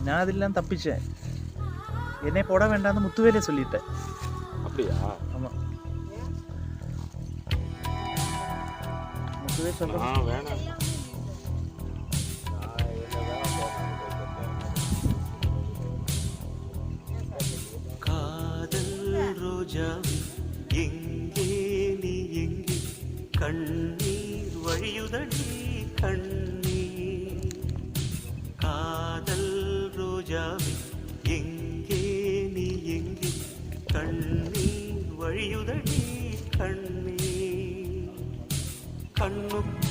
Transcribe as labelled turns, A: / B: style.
A: நான் அதெல்லாம் தப்பிச்சேன். என்னை போட வேண்டாம்னு முத்துவேலே சொல்லிட்டேன்.
B: அப்படியா?
A: ஆமாம், முத்துவே சொல்ல
B: வேணாம்.
C: காதல் ரோஜாவே எங்கே நீ எங்கே, கண்ணீர் வழியுதடி கண்ணீர். காதல் ரோஜாவே எங்கே நீ எங்கே, கண்ணீர் வழியுதடி கண்ணீர். கண்ணுக்கு